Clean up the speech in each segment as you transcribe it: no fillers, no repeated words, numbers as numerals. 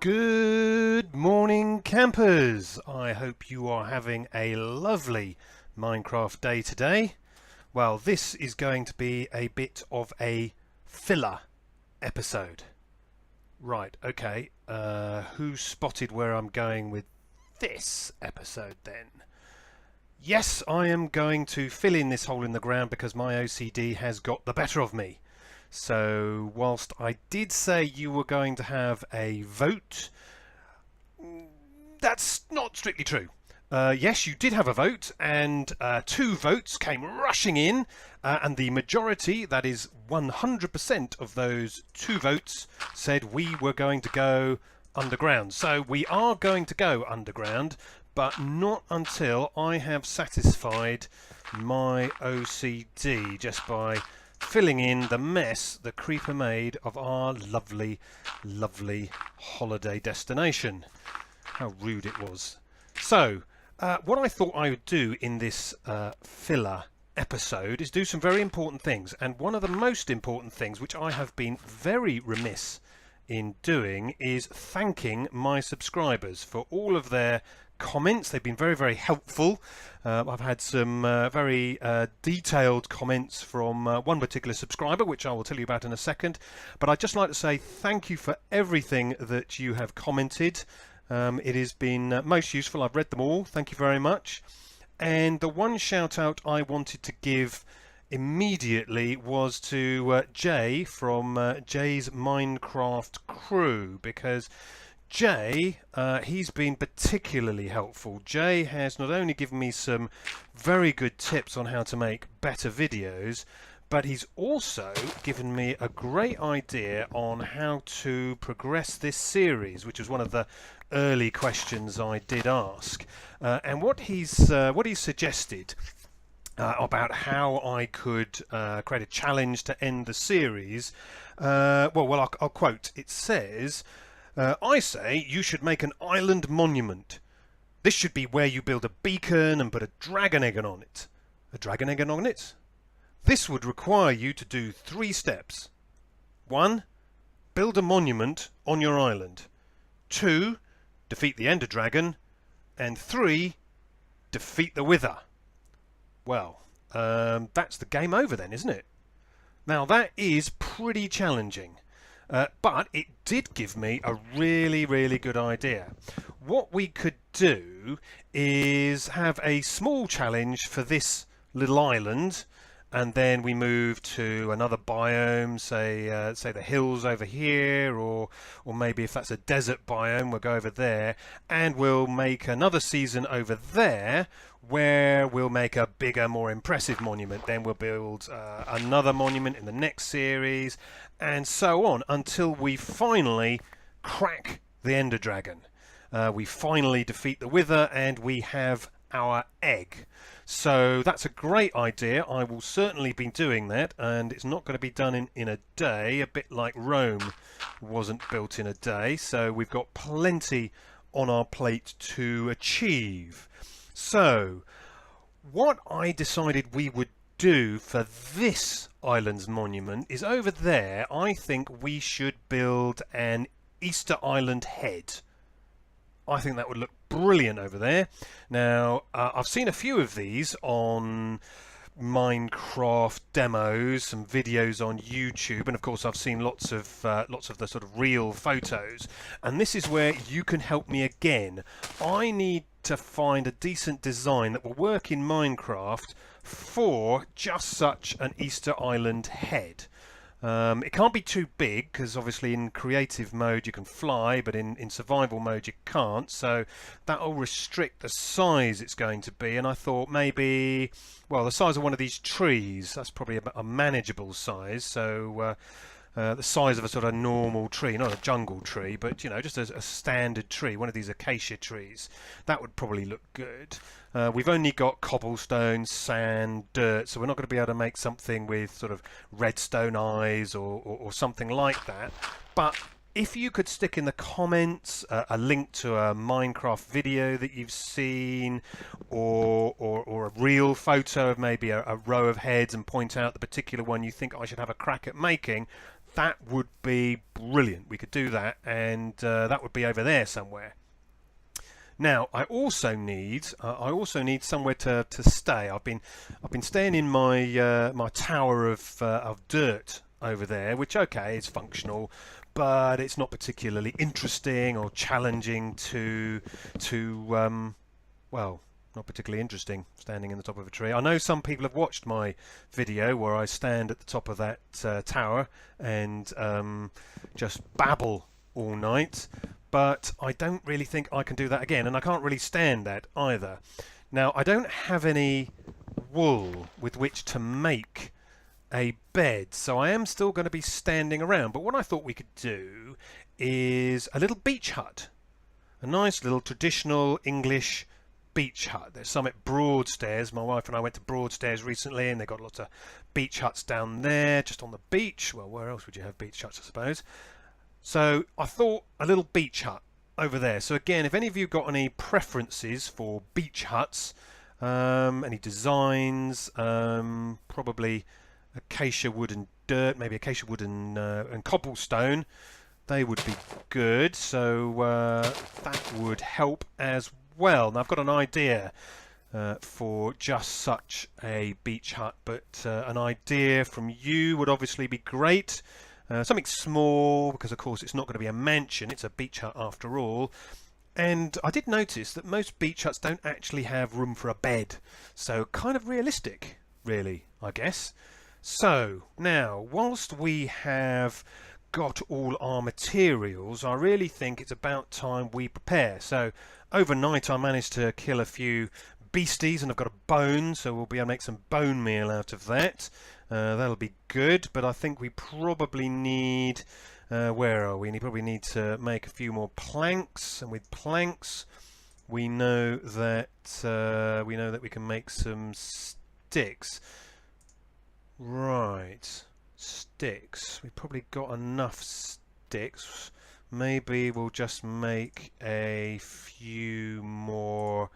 Good morning, campers. I hope you are having a lovely Minecraft day today. Well, this is going to be a bit of a filler episode. Right, okay. Who spotted where I'm going with this episode then? Yes, I am going to fill in this hole in the ground because my OCD has got the better of me. So whilst I did say you were going to have a vote, that's not strictly true. Yes, you did have a vote, and 2 votes came rushing in, and the majority, that is 100% of those 2 votes, said we were going to go underground. So we are going to go underground, but not until I have satisfied my OCD just by filling in the mess the creeper made of our lovely, lovely holiday destination. How rude it was. So, what I thought I would do in this filler episode is do some very important things. And one of the most important things, which I have been very remiss in doing, is thanking my subscribers for all of their comments. They've been very, very helpful. I've had some very detailed comments from one particular subscriber, which I will tell you about in a second. But I'd just like to say thank you for everything that you have commented. It has been most useful. I've read them all. Thank you very much. And the one shout out I wanted to give immediately was to Jay from Jay's Minecraft crew, because Jay, he's been particularly helpful. Jay has not only given me some very good tips on how to make better videos, but he's also given me a great idea on how to progress this series, which was one of the early questions I did ask. And what he's suggested about how I could create a challenge to end the series, I'll quote. It says, I say you should make an island monument. This should be where you build a beacon and put a dragon egg on it. A dragon egg on it? This would require you to do 3 steps. 1. Build a monument on your island. 2. Defeat the Ender Dragon. And 3. Defeat the Wither. Well, that's the game over then, isn't it? Now that is pretty challenging. But it did give me a really, really good idea. What we could do is have a small challenge for this little island, and then we move to another biome, say the hills over here, or maybe if that's a desert biome, we'll go over there, and we'll make another season over there where we'll make a bigger, more impressive monument. Then we'll build another monument in the next series, and so on until we finally crack the Ender Dragon. We finally defeat the Wither, and we have our egg. So that's a great idea. I will certainly be doing that, and it's not going to be done in a day, a bit like Rome wasn't built in a day. So we've got plenty on our plate to achieve. So what I decided we would do for this island's monument is over there. I think we should build an Easter Island head. I think that would look brilliant over there. Now, I've seen a few of these on Minecraft demos, some videos on YouTube, and of course I've seen lots of the sort of real photos. And this is where you can help me again. I need to find a decent design that will work in Minecraft for just such an Easter Island head. It can't be too big, because obviously in creative mode you can fly, but in survival mode you can't, so that'll restrict the size it's going to be. And I thought maybe, well, the size of one of these trees, that's probably a manageable size. So the size of a sort of normal tree, not a jungle tree, but you know, just a standard tree, one of these acacia trees. That would probably look good. We've only got cobblestone, sand, dirt, so we're not going to be able to make something with sort of redstone eyes or something like that. But if you could stick in the comments a link to a Minecraft video that you've seen, or a real photo of maybe a row of heads, and point out the particular one you think I should have a crack at making, That would be brilliant. We could do that, and that would be over there somewhere. Now, I also need somewhere to stay. I've been staying in my my tower of dirt over there, which okay is functional, but it's not particularly interesting or challenging to well, not particularly interesting standing in the top of a tree. I know some people have watched my video where I stand at the top of that tower and just babble all night, but I don't really think I can do that again, and I can't really stand that either. Now, I don't have any wool with which to make a bed, so I am still going to be standing around, but what I thought we could do is a little beach hut, a nice little traditional English beach hut. There's some at Broadstairs. My wife and I went to Broadstairs recently, and they've got lots of beach huts down there just on the beach. Well, where else would you have beach huts, I suppose? So I thought a little beach hut over there. So again, if any of you got any preferences for beach huts, any designs, probably acacia wood and dirt, maybe acacia wood and cobblestone, they would be good. So that would help as well. Now I've got an idea for just such a beach hut, but an idea from you would obviously be great. Something small, because of course it's not going to be a mansion, it's a beach hut after all. And I did notice that most beach huts don't actually have room for a bed, so kind of realistic, really, I guess. So now, whilst we have got all our materials, I really think it's about time we prepare. So overnight I managed to kill a few beasties, and I've got a bone, so we'll be able to make some bone meal out of that. That'll be good, but I think we probably need where are we? We probably need to make a few more planks, and with planks we know that we can make some sticks. Right, sticks. We've probably got enough sticks. Maybe we'll just make a few more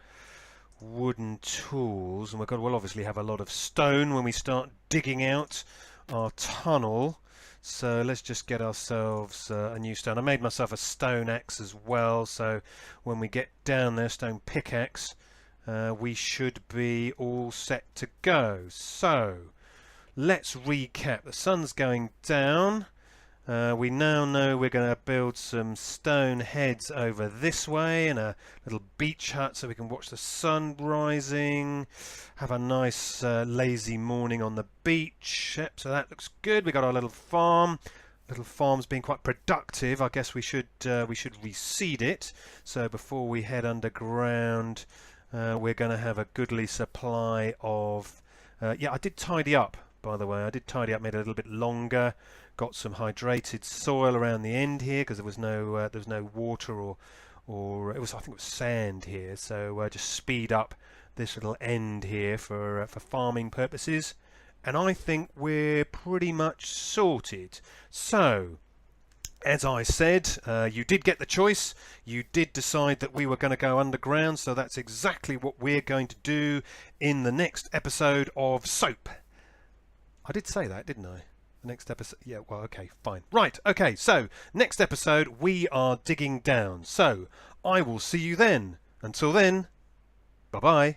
wooden tools, and we'll obviously have a lot of stone when we start digging out our tunnel. So let's just get ourselves a new stone. I made myself a stone axe as well, so when we get down there, stone pickaxe, we should be all set to go. So let's recap. The sun's going down. We now know we're going to build some stone heads over this way, and a little beach hut so we can watch the sun rising, have a nice lazy morning on the beach. Yep, so that looks good. We got our little farm. Little farm's been quite productive. I guess we should reseed it. So before we head underground, we're going to have a goodly supply of. Yeah, I did tidy up, by the way. I did tidy up, made it a little bit longer. Got some hydrated soil around the end here because there was no water or it was, I think it was sand here. So just speed up this little end here for farming purposes, and I think we're pretty much sorted. So as I said, you did get the choice. You did decide that we were going to go underground, so that's exactly what we're going to do in the next episode of Soap. I did say that, didn't I? Next episode, yeah, well, okay, fine. Right, okay, so next episode we are digging down. So I will see you then. Until then, bye-bye.